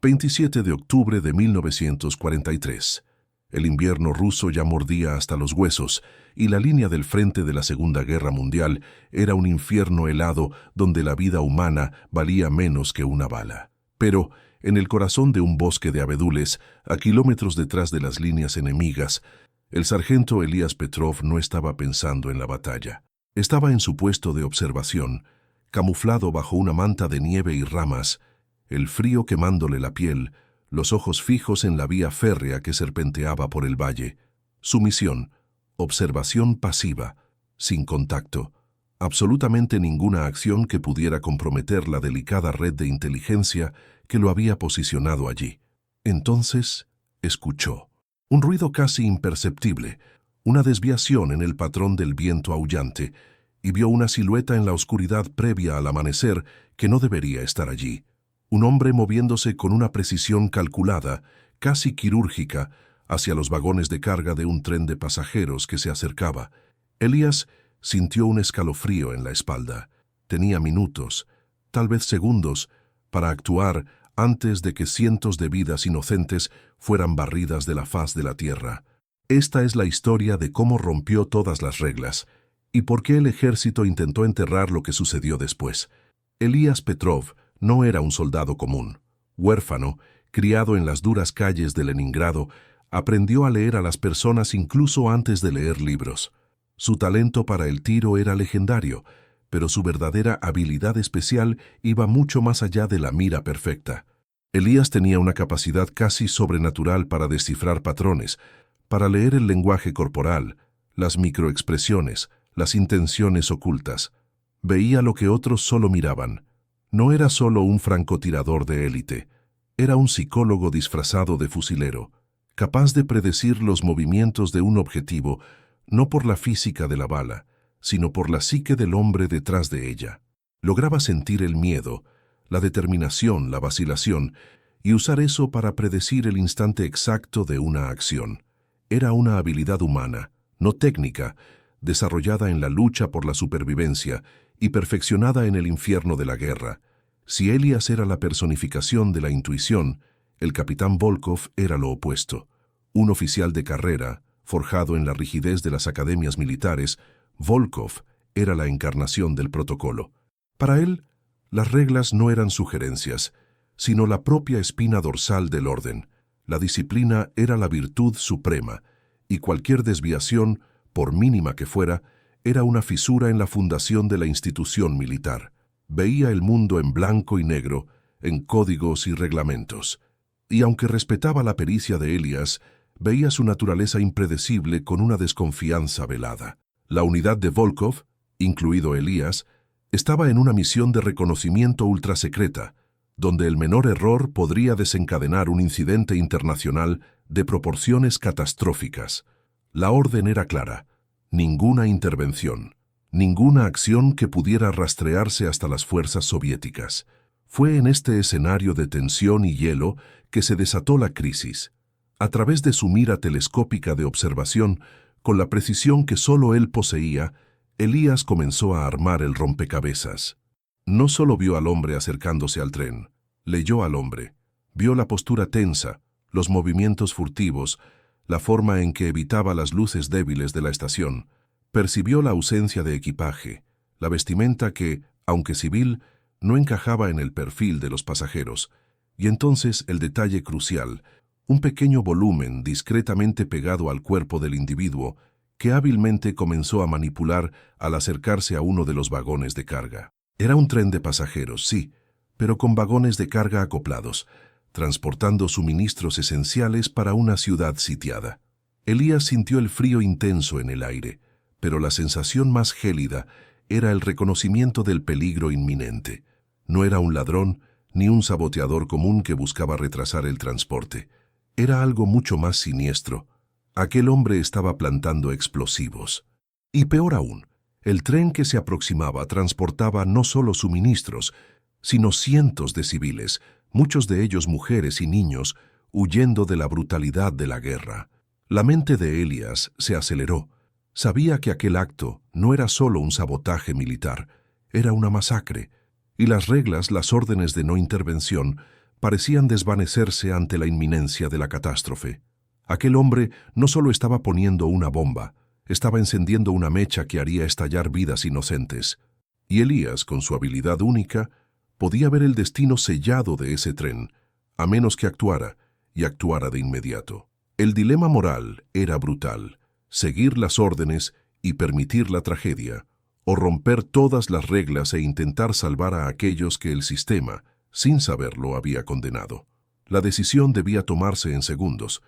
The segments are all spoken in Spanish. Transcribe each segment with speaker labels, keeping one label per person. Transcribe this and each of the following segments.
Speaker 1: 27 de octubre de 1943. El invierno ruso ya mordía hasta los huesos, y la línea del frente de la Segunda Guerra Mundial era un infierno helado donde la vida humana valía menos que una bala. Pero, en el corazón de un bosque de abedules, a kilómetros detrás de las líneas enemigas, el sargento Elías Petrov no estaba pensando en la batalla. Estaba en su puesto de observación, camuflado bajo una manta de nieve y ramas, el frío quemándole la piel, los ojos fijos en la vía férrea que serpenteaba por el valle. Su misión: observación pasiva, sin contacto, absolutamente ninguna acción que pudiera comprometer la delicada red de inteligencia que lo había posicionado allí. Entonces, escuchó un ruido casi imperceptible, una desviación en el patrón del viento aullante, y vio una silueta en la oscuridad previa al amanecer que no debería estar allí. Un hombre moviéndose con una precisión calculada, casi quirúrgica, hacia los vagones de carga de un tren de pasajeros que se acercaba. Elías sintió un escalofrío en la espalda. Tenía minutos, tal vez segundos, para actuar antes de que cientos de vidas inocentes fueran barridas de la faz de la tierra. Esta es la historia de cómo rompió todas las reglas y por qué el ejército intentó enterrar lo que sucedió después. Elías Petrov no era un soldado común. Huérfano, criado en las duras calles de Leningrado, aprendió a leer a las personas incluso antes de leer libros. Su talento para el tiro era legendario, pero su verdadera habilidad especial iba mucho más allá de la mira perfecta. Elías tenía una capacidad casi sobrenatural para descifrar patrones, para leer el lenguaje corporal, las microexpresiones, las intenciones ocultas. Veía lo que otros solo miraban. No era solo un francotirador de élite, era un psicólogo disfrazado de fusilero, capaz de predecir los movimientos de un objetivo, no por la física de la bala, sino por la psique del hombre detrás de ella. Lograba sentir el miedo, la determinación, la vacilación, y usar eso para predecir el instante exacto de una acción. Era una habilidad humana, no técnica, desarrollada en la lucha por la supervivencia y perfeccionada en el infierno de la guerra. Si Elías era la personificación de la intuición, el capitán Volkov era lo opuesto. Un oficial de carrera, forjado en la rigidez de las academias militares, Volkov era la encarnación del protocolo. Para él, las reglas no eran sugerencias, sino la propia espina dorsal del orden. La disciplina era la virtud suprema, y cualquier desviación, por mínima que fuera, era una fisura en la fundación de la institución militar. Veía el mundo en blanco y negro, en códigos y reglamentos. Y aunque respetaba la pericia de Elías, veía su naturaleza impredecible con una desconfianza velada. La unidad de Volkov, incluido Elías, estaba en una misión de reconocimiento ultrasecreta, donde el menor error podría desencadenar un incidente internacional de proporciones catastróficas. La orden era clara: ninguna intervención, ninguna acción que pudiera rastrearse hasta las fuerzas soviéticas. Fue en este escenario de tensión y hielo que se desató la crisis. A través de su mira telescópica de observación, con la precisión que solo él poseía, Elías comenzó a armar el rompecabezas. No solo vio al hombre acercándose al tren, leyó al hombre. Vio la postura tensa, los movimientos furtivos, la forma en que evitaba las luces débiles de la estación. Percibió la ausencia de equipaje, la vestimenta que, aunque civil, no encajaba en el perfil de los pasajeros. Y entonces el detalle crucial: un pequeño volumen discretamente pegado al cuerpo del individuo, que hábilmente comenzó a manipular al acercarse a uno de los vagones de carga. Era un tren de pasajeros, sí, pero con vagones de carga acoplados, transportando suministros esenciales para una ciudad sitiada. Elías sintió el frío intenso en el aire, pero la sensación más gélida era el reconocimiento del peligro inminente. No era un ladrón ni un saboteador común que buscaba retrasar el transporte. Era algo mucho más siniestro. Aquel hombre estaba plantando explosivos. Y peor aún, el tren que se aproximaba transportaba no solo suministros, sino cientos de civiles, muchos de ellos mujeres y niños, huyendo de la brutalidad de la guerra. La mente de Elías se aceleró. Sabía que aquel acto no era solo un sabotaje militar, era una masacre, y las reglas, las órdenes de no intervención, parecían desvanecerse ante la inminencia de la catástrofe. Aquel hombre no solo estaba poniendo una bomba, estaba encendiendo una mecha que haría estallar vidas inocentes. Y Elías, con su habilidad única, podía ver el destino sellado de ese tren, a menos que actuara, y actuara de inmediato. El dilema moral era brutal: seguir las órdenes y permitir la tragedia, o romper todas las reglas e intentar salvar a aquellos que el sistema, sin saberlo, había condenado. La decisión debía tomarse en segundos.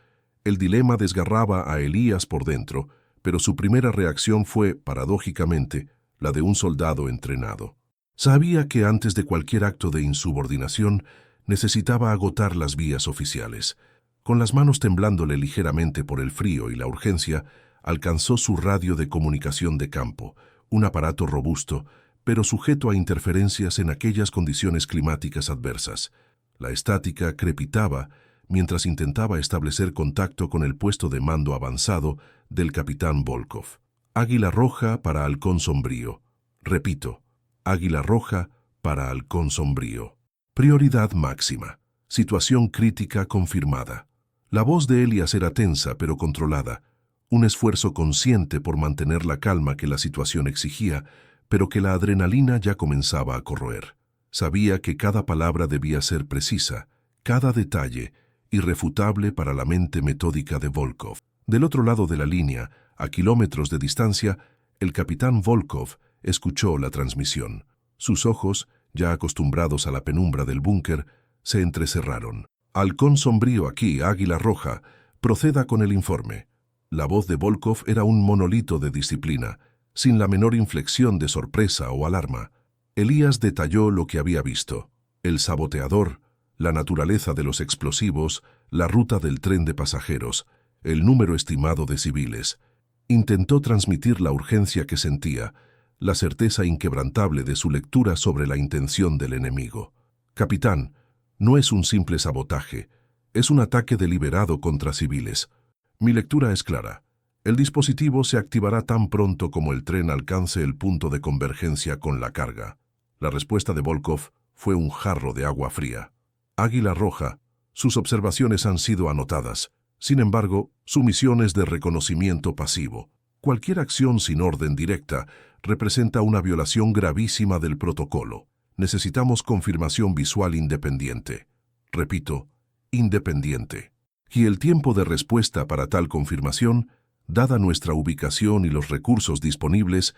Speaker 1: El dilema desgarraba a Elías por dentro, pero su primera reacción fue, paradójicamente, la de un soldado entrenado. Sabía que antes de cualquier acto de insubordinación necesitaba agotar las vías oficiales. Con las manos temblándole ligeramente por el frío y la urgencia, alcanzó su radio de comunicación de campo, un aparato robusto, pero sujeto a interferencias en aquellas condiciones climáticas adversas. La estática crepitaba mientras intentaba establecer contacto con el puesto de mando avanzado del capitán Volkov. Águila Roja para Halcón Sombrío. Repito, Águila Roja para Halcón Sombrío. Prioridad máxima. Situación crítica confirmada. La voz de Elías era tensa pero controlada, un esfuerzo consciente por mantener la calma que la situación exigía, pero que la adrenalina ya comenzaba a corroer. Sabía que cada palabra debía ser precisa, cada detalle irrefutable para la mente metódica de Volkov. Del otro lado de la línea, a kilómetros de distancia, el capitán Volkov escuchó la transmisión. Sus ojos, ya acostumbrados a la penumbra del búnker, se entrecerraron. Halcón Sombrío aquí, Águila Roja, proceda con el informe. La voz de Volkov era un monolito de disciplina, sin la menor inflexión de sorpresa o alarma. Elías detalló lo que había visto: el saboteador, la naturaleza de los explosivos, la ruta del tren de pasajeros, el número estimado de civiles. Intentó transmitir la urgencia que sentía, la certeza inquebrantable de su lectura sobre la intención del enemigo. Capitán, no es un simple sabotaje, es un ataque deliberado contra civiles. Mi lectura es clara. El dispositivo se activará tan pronto como el tren alcance el punto de convergencia con la carga. La respuesta de Volkov fue un jarro de agua fría. Águila Roja, sus observaciones han sido anotadas. Sin embargo, su misión es de reconocimiento pasivo. Cualquier acción sin orden directa representa una violación gravísima del protocolo. Necesitamos confirmación visual independiente. Repito, independiente. Y el tiempo de respuesta para tal confirmación, dada nuestra ubicación y los recursos disponibles,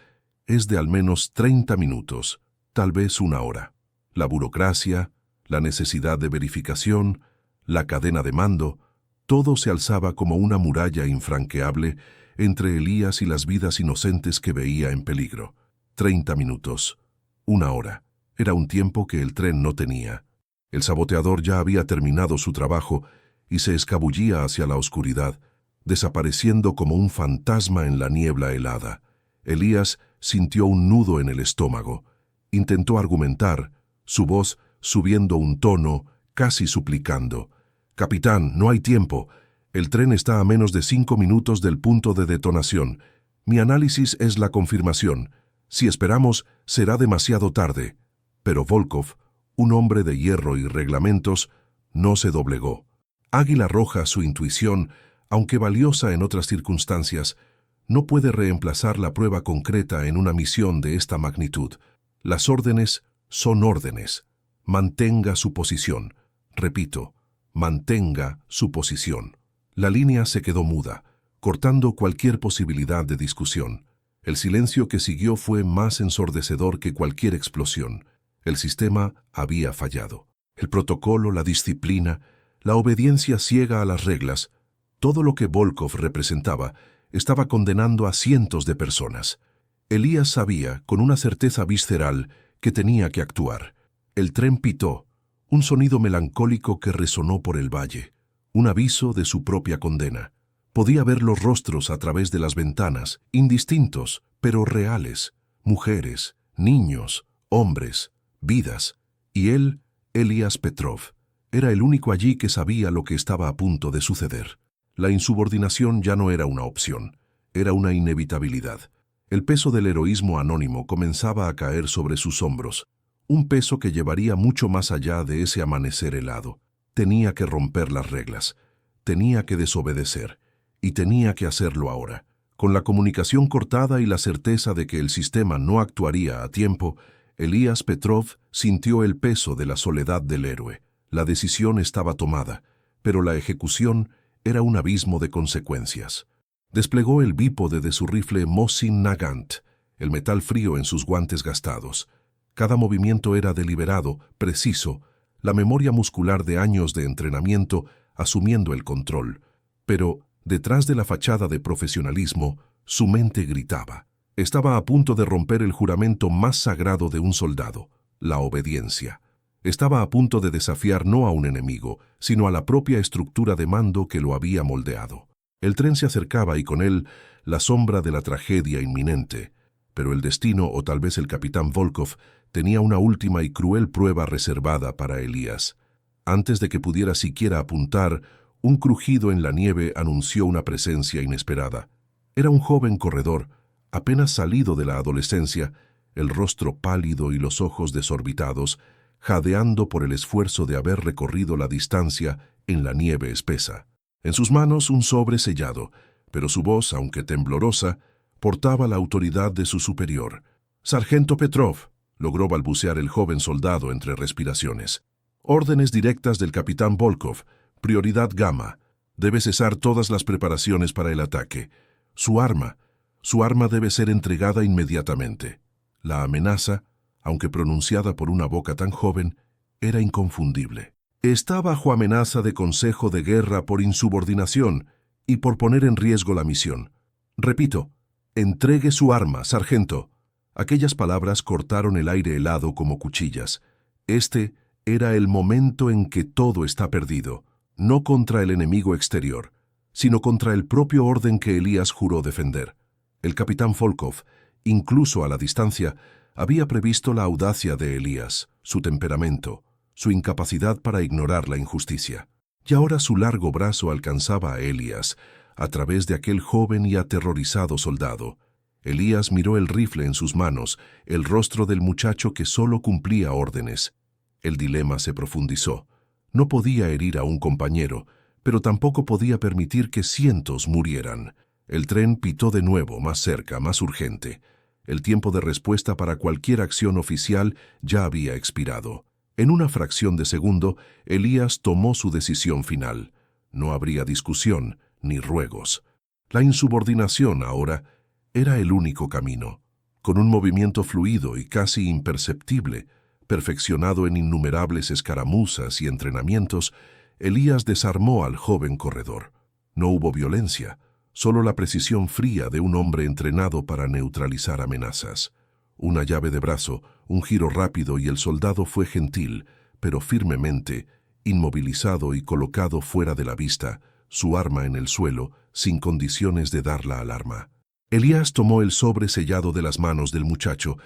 Speaker 1: es de al menos 30 minutos, tal vez una hora. La burocracia, la necesidad de verificación, la cadena de mando, todo se alzaba como una muralla infranqueable entre Elías y las vidas inocentes que veía en peligro. 30 minutos, una hora. Era un tiempo que el tren no tenía. El saboteador ya había terminado su trabajo y se escabullía hacia la oscuridad, desapareciendo como un fantasma en la niebla helada. Elías sintió un nudo en el estómago. Intentó argumentar, su voz subiendo un tono, casi suplicando. «Capitán, no hay tiempo. El tren está a menos de 5 minutos del punto de detonación. Mi análisis es la confirmación. Si esperamos, será demasiado tarde». Pero Volkov, un hombre de hierro y reglamentos, no se doblegó. Águila Roja, su intuición, aunque valiosa en otras circunstancias, no puede reemplazar la prueba concreta en una misión de esta magnitud. Las órdenes son órdenes. Mantenga su posición. Repito, mantenga su posición. La línea se quedó muda, cortando cualquier posibilidad de discusión. El silencio que siguió fue más ensordecedor que cualquier explosión. El sistema había fallado. El protocolo, la disciplina, la obediencia ciega a las reglas, todo lo que Volkov representaba, estaba condenando a cientos de personas. Elías sabía, con una certeza visceral, que tenía que actuar. El tren pitó, un sonido melancólico que resonó por el valle, un aviso de su propia condena. Podía ver los rostros a través de las ventanas, indistintos, pero reales, mujeres, niños, hombres, vidas, y él, Elías Petrov, era el único allí que sabía lo que estaba a punto de suceder. La insubordinación ya no era una opción, era una inevitabilidad. El peso del heroísmo anónimo comenzaba a caer sobre sus hombros, un peso que llevaría mucho más allá de ese amanecer helado. Tenía que romper las reglas, tenía que desobedecer, y tenía que hacerlo ahora. Con la comunicación cortada y la certeza de que el sistema no actuaría a tiempo, Elías Petrov sintió el peso de la soledad del héroe. La decisión estaba tomada, pero la ejecución era un abismo de consecuencias. Desplegó el bípode de su rifle Mosin Nagant, el metal frío en sus guantes gastados. Cada movimiento era deliberado, preciso, la memoria muscular de años de entrenamiento asumiendo el control. Pero, detrás de la fachada de profesionalismo, su mente gritaba. Estaba a punto de romper el juramento más sagrado de un soldado, la obediencia. Estaba a punto de desafiar no a un enemigo, sino a la propia estructura de mando que lo había moldeado. El tren se acercaba y con él la sombra de la tragedia inminente. Pero el destino, o tal vez el capitán Volkov, tenía una última y cruel prueba reservada para Elías. Antes de que pudiera siquiera apuntar, un crujido en la nieve anunció una presencia inesperada. Era un joven corredor, apenas salido de la adolescencia, el rostro pálido y los ojos desorbitados, jadeando por el esfuerzo de haber recorrido la distancia en la nieve espesa. En sus manos un sobre sellado, pero su voz, aunque temblorosa, portaba la autoridad de su superior. «Sargento Petrov», logró balbucear el joven soldado entre respiraciones. «Órdenes directas del capitán Volkov. Prioridad Gamma. Debe cesar todas las preparaciones para el ataque. Su arma debe ser entregada inmediatamente». La amenaza, aunque pronunciada por una boca tan joven, era inconfundible. Está bajo amenaza de consejo de guerra por insubordinación y por poner en riesgo la misión. Repito, entregue su arma, sargento. Aquellas palabras cortaron el aire helado como cuchillas. Este era el momento en que todo está perdido, no contra el enemigo exterior, sino contra el propio orden que Elías juró defender. El capitán Volkov, incluso a la distancia, había previsto la audacia de Elías, su temperamento, su incapacidad para ignorar la injusticia. Y ahora su largo brazo alcanzaba a Elías, a través de aquel joven y aterrorizado soldado. Elías miró el rifle en sus manos, el rostro del muchacho que solo cumplía órdenes. El dilema se profundizó. No podía herir a un compañero, pero tampoco podía permitir que cientos murieran. El tren pitó de nuevo, más cerca, más urgente. El tiempo de respuesta para cualquier acción oficial ya había expirado. En una fracción de segundo, Elías tomó su decisión final. No habría discusión ni ruegos. La insubordinación, ahora, era el único camino. Con un movimiento fluido y casi imperceptible, perfeccionado en innumerables escaramuzas y entrenamientos, Elías desarmó al joven corredor. No hubo violencia, solo la precisión fría de un hombre entrenado para neutralizar amenazas. Una llave de brazo, un giro rápido y el soldado fue gentil, pero firmemente, inmovilizado y colocado fuera de la vista, su arma en el suelo, sin condiciones de dar la alarma. Elías tomó el sobre sellado de las manos del muchacho,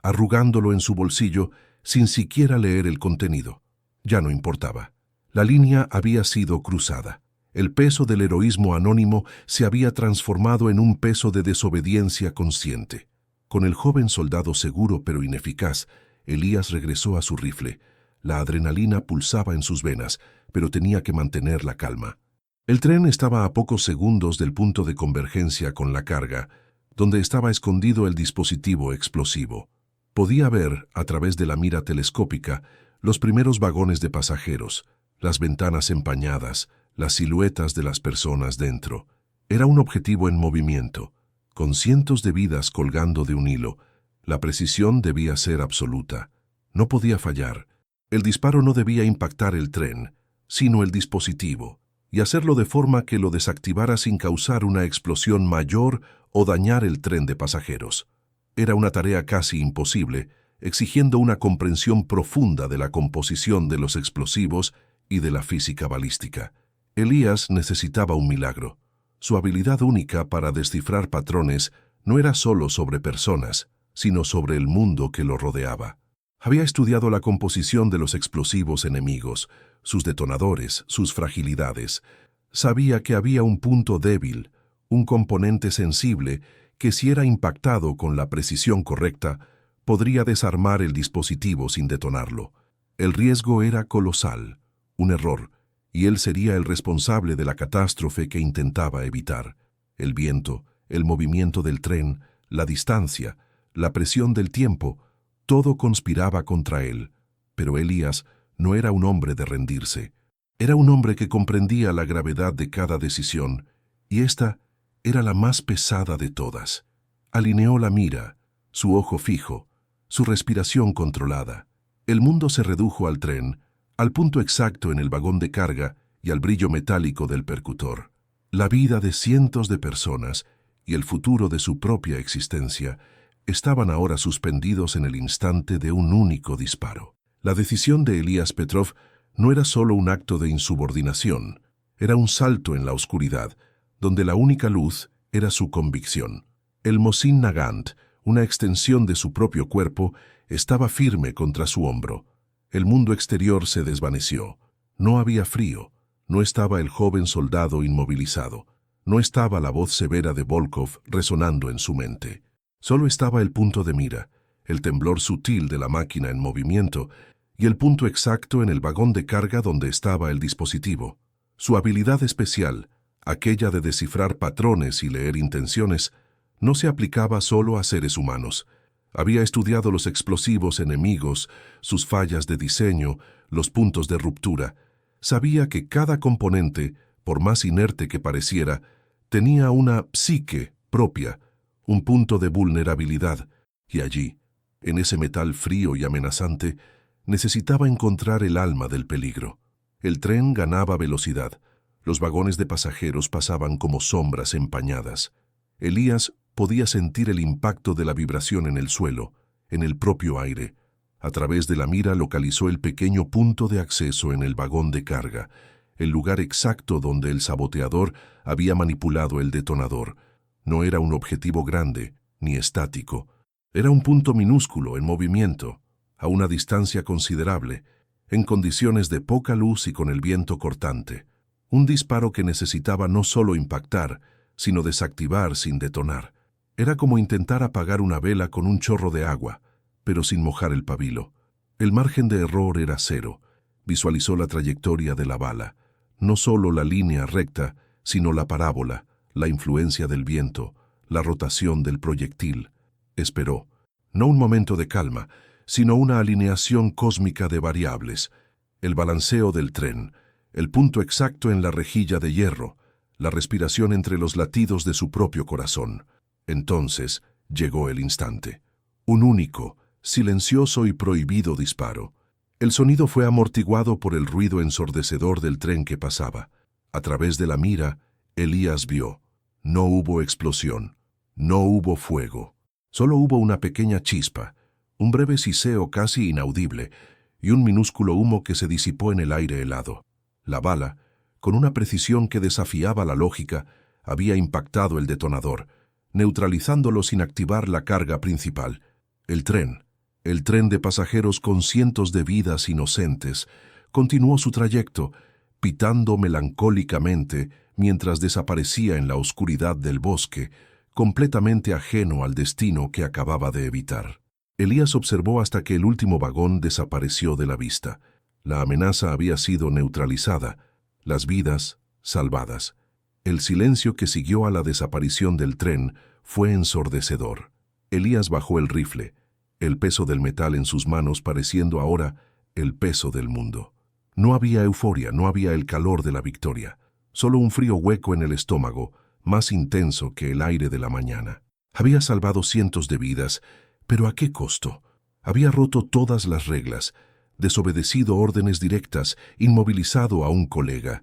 Speaker 1: arrugándolo en su bolsillo sin siquiera leer el contenido. Ya no importaba. La línea había sido cruzada. El peso del heroísmo anónimo se había transformado en un peso de desobediencia consciente. Con el joven soldado seguro pero ineficaz, Elías regresó a su rifle. La adrenalina pulsaba en sus venas, pero tenía que mantener la calma. El tren estaba a pocos segundos del punto de convergencia con la carga, donde estaba escondido el dispositivo explosivo. Podía ver, a través de la mira telescópica, los primeros vagones de pasajeros, las ventanas empañadas, las siluetas de las personas dentro. Era un objetivo en movimiento, con cientos de vidas colgando de un hilo. La precisión debía ser absoluta. No podía fallar. El disparo no debía impactar el tren, sino el dispositivo, y hacerlo de forma que lo desactivara sin causar una explosión mayor o dañar el tren de pasajeros. Era una tarea casi imposible, exigiendo una comprensión profunda de la composición de los explosivos y de la física balística. Elías necesitaba un milagro. Su habilidad única para descifrar patrones no era solo sobre personas, sino sobre el mundo que lo rodeaba. Había estudiado la composición de los explosivos enemigos, sus detonadores, sus fragilidades. Sabía que había un punto débil, un componente sensible que si era impactado con la precisión correcta, podría desarmar el dispositivo sin detonarlo. El riesgo era colosal. Un error, y él sería el responsable de la catástrofe que intentaba evitar. El viento, el movimiento del tren, la distancia, la presión del tiempo, todo conspiraba contra él. Pero Elías no era un hombre de rendirse. Era un hombre que comprendía la gravedad de cada decisión, y esta era la más pesada de todas. Alineó la mira, su ojo fijo, su respiración controlada. El mundo se redujo al tren, al punto exacto en el vagón de carga y al brillo metálico del percutor. La vida de cientos de personas y el futuro de su propia existencia estaban ahora suspendidos en el instante de un único disparo. La decisión de Elías Petrov no era solo un acto de insubordinación, era un salto en la oscuridad, donde la única luz era su convicción. El Mosin Nagant, una extensión de su propio cuerpo, estaba firme contra su hombro. El mundo exterior se desvaneció. No había frío. No estaba el joven soldado inmovilizado. No estaba la voz severa de Volkov resonando en su mente. Solo estaba el punto de mira, el temblor sutil de la máquina en movimiento y el punto exacto en el vagón de carga donde estaba el dispositivo. Su habilidad especial, aquella de descifrar patrones y leer intenciones, no se aplicaba solo a seres humanos. Había estudiado los explosivos enemigos, sus fallas de diseño, los puntos de ruptura. Sabía que cada componente, por más inerte que pareciera, tenía una psique propia, un punto de vulnerabilidad, y allí, en ese metal frío y amenazante, necesitaba encontrar el alma del peligro. El tren ganaba velocidad. Los vagones de pasajeros pasaban como sombras empañadas. Elías podía sentir el impacto de la vibración en el suelo, en el propio aire. A través de la mira localizó el pequeño punto de acceso en el vagón de carga, el lugar exacto donde el saboteador había manipulado el detonador. No era un objetivo grande, ni estático. Era un punto minúsculo en movimiento, a una distancia considerable, en condiciones de poca luz y con el viento cortante. Un disparo que necesitaba no solo impactar, sino desactivar sin detonar. Era como intentar apagar una vela con un chorro de agua, pero sin mojar el pabilo. El margen de error era cero. Visualizó la trayectoria de la bala, no solo la línea recta, sino la parábola, la influencia del viento, la rotación del proyectil. Esperó, no un momento de calma, sino una alineación cósmica de variables, el balanceo del tren, el punto exacto en la rejilla de hierro, la respiración entre los latidos de su propio corazón. Entonces llegó el instante. Un único, silencioso y prohibido disparo. El sonido fue amortiguado por el ruido ensordecedor del tren que pasaba. A través de la mira, Elías vio. No hubo explosión, no hubo fuego. Solo hubo una pequeña chispa, un breve siseo casi inaudible y un minúsculo humo que se disipó en el aire helado. La bala, con una precisión que desafiaba la lógica, había impactado el detonador, neutralizándolo sin activar la carga principal. El tren de pasajeros con cientos de vidas inocentes, continuó su trayecto, pitando melancólicamente mientras desaparecía en la oscuridad del bosque, completamente ajeno al destino que acababa de evitar. Elías observó hasta que el último vagón desapareció de la vista. La amenaza había sido neutralizada, las vidas salvadas. El silencio que siguió a la desaparición del tren fue ensordecedor. Elías bajó el rifle, el peso del metal en sus manos pareciendo ahora el peso del mundo. No había euforia, no había el calor de la victoria, solo un frío hueco en el estómago, más intenso que el aire de la mañana. Había salvado cientos de vidas, pero ¿a qué costo? Había roto todas las reglas, desobedecido órdenes directas, inmovilizado a un colega.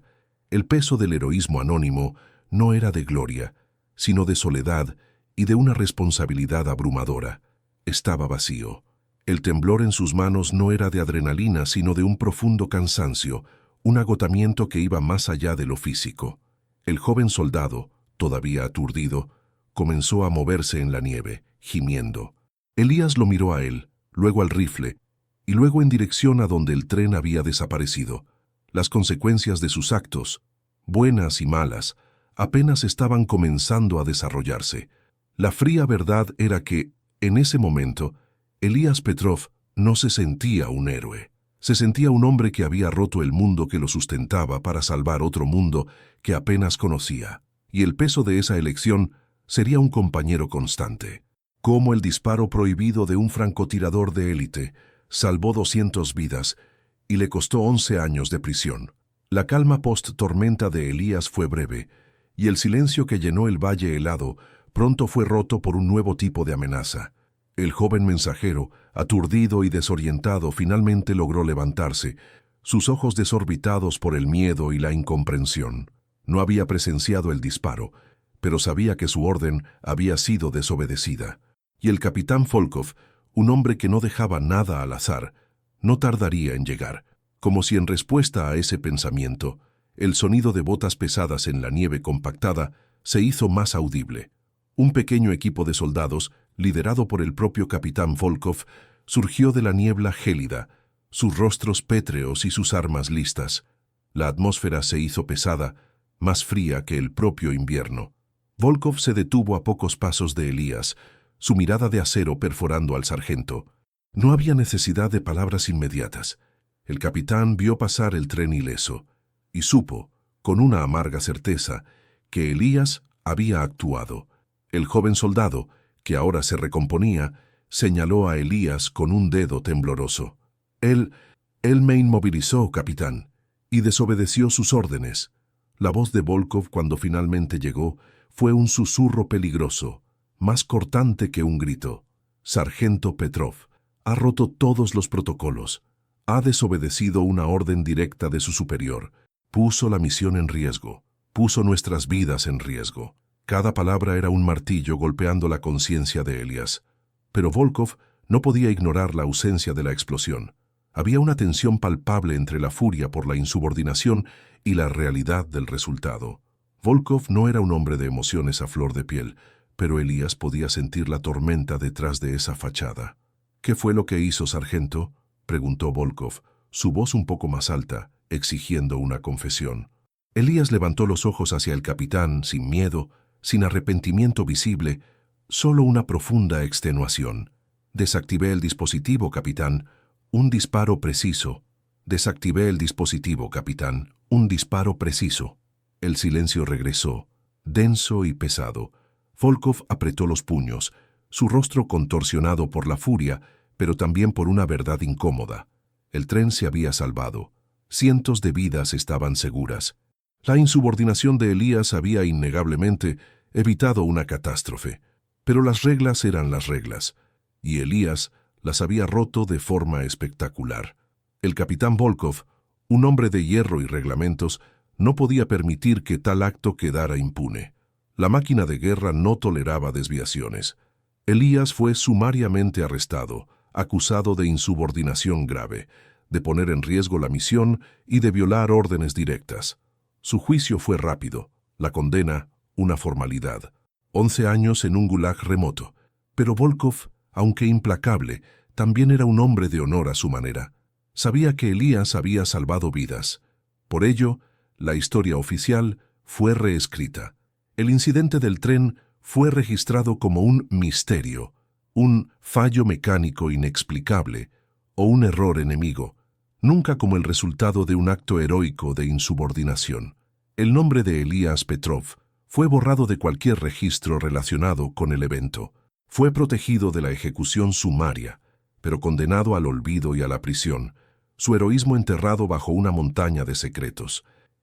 Speaker 1: El peso del heroísmo anónimo no era de gloria, sino de soledad y de una responsabilidad abrumadora. Estaba vacío. El temblor en sus manos no era de adrenalina, sino de un profundo cansancio, un agotamiento que iba más allá de lo físico. El joven soldado, todavía aturdido, comenzó a moverse en la nieve, gimiendo. Elías lo miró a él, luego al rifle, y luego en dirección a donde el tren había desaparecido. Las consecuencias de sus actos, buenas y malas, apenas estaban comenzando a desarrollarse. La fría verdad era que, en ese momento, Elías Petrov no se sentía un héroe. Se sentía un hombre que había roto el mundo que lo sustentaba para salvar otro mundo que apenas conocía, y el peso de esa elección sería un compañero constante. Como el disparo prohibido de un francotirador de élite salvó 200 vidas y le costó 11 años de prisión. La calma post-tormenta de Elías fue breve, y el silencio que llenó el valle helado pronto fue roto por un nuevo tipo de amenaza. El joven mensajero, aturdido y desorientado, finalmente logró levantarse, sus ojos desorbitados por el miedo y la incomprensión. No había presenciado el disparo, pero sabía que su orden había sido desobedecida. Y el capitán Volkov, un hombre que no dejaba nada al azar, no tardaría en llegar. Como si en respuesta a ese pensamiento, el sonido de botas pesadas en la nieve compactada se hizo más audible. Un pequeño equipo de soldados, liderado por el propio capitán Volkov, surgió de la niebla gélida, sus rostros pétreos y sus armas listas. La atmósfera se hizo pesada, más fría que el propio invierno. Volkov se detuvo a pocos pasos de Elías, su mirada de acero perforando al sargento. No había necesidad de palabras inmediatas. El capitán vio pasar el tren ileso y supo, con una amarga certeza, que Elías había actuado. El joven soldado, que ahora se recomponía, señaló a Elías con un dedo tembloroso. Él me inmovilizó, capitán, y desobedeció sus órdenes. La voz de Volkov, cuando finalmente llegó, fue un susurro peligroso, más cortante que un grito. Sargento Petrov ha roto todos los protocolos. Ha desobedecido una orden directa de su superior. Puso la misión en riesgo. Puso nuestras vidas en riesgo. Cada palabra era un martillo golpeando la conciencia de Elías. Pero Volkov no podía ignorar la ausencia de la explosión. Había una tensión palpable entre la furia por la insubordinación y la realidad del resultado. Volkov no era un hombre de emociones a flor de piel, pero Elías podía sentir la tormenta detrás de esa fachada. «¿Qué fue lo que hizo, sargento?», preguntó Volkov, su voz un poco más alta, exigiendo una confesión. Elías levantó los ojos hacia el capitán, sin miedo, sin arrepentimiento visible, solo una profunda extenuación. «Desactivé el dispositivo, capitán. Un disparo preciso. Desactivé el dispositivo, capitán. Un disparo preciso». El silencio regresó, denso y pesado. Volkov apretó los puños, su rostro contorsionado por la furia, pero también por una verdad incómoda. El tren se había salvado. Cientos de vidas estaban seguras. La insubordinación de Elías había innegablemente evitado una catástrofe. Pero las reglas eran las reglas, y Elías las había roto de forma espectacular. El capitán Volkov, un hombre de hierro y reglamentos, no podía permitir que tal acto quedara impune. La máquina de guerra no toleraba desviaciones. Elías fue sumariamente arrestado, acusado de insubordinación grave, de poner en riesgo la misión y de violar órdenes directas. Su juicio fue rápido, la condena una formalidad. 11 años en un gulag remoto. Pero Volkov, aunque implacable, también era un hombre de honor a su manera. Sabía que Elías había salvado vidas. Por ello, la historia oficial fue reescrita. El incidente del tren fue registrado como un misterio, un fallo mecánico inexplicable o un error enemigo, nunca como el resultado de un acto heroico de insubordinación. El nombre de Elías Petrov fue borrado de cualquier registro relacionado con el evento. Fue protegido de la ejecución sumaria, pero condenado al olvido y a la prisión, su heroísmo enterrado bajo una montaña de secretos.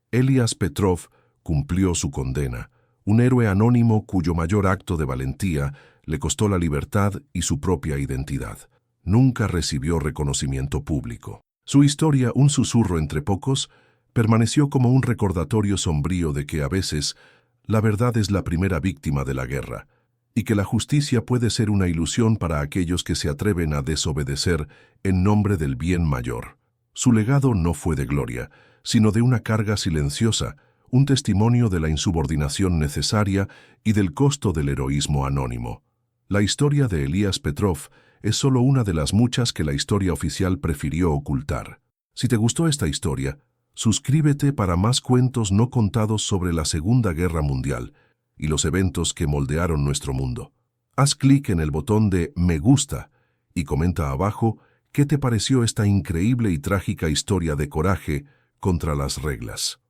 Speaker 1: Elías Petrov cumplió su condena, un héroe anónimo cuyo mayor acto de valentía le costó la libertad y su propia identidad. Nunca recibió reconocimiento público. Su historia, un susurro entre pocos, permaneció como un recordatorio sombrío de que a veces la verdad es la primera víctima de la guerra, y que la justicia puede ser una ilusión para aquellos que se atreven a desobedecer en nombre del bien mayor. Su legado no fue de gloria, sino de una carga silenciosa, un testimonio de la insubordinación necesaria y del costo del heroísmo anónimo. La historia de Elías Petrov es solo una de las muchas que la historia oficial prefirió ocultar. Si te gustó esta historia, suscríbete para más cuentos no contados sobre la Segunda Guerra Mundial y los eventos que moldearon nuestro mundo. Haz clic en el botón de Me gusta y comenta abajo ¿Qué te pareció esta increíble y trágica historia de coraje contra las reglas?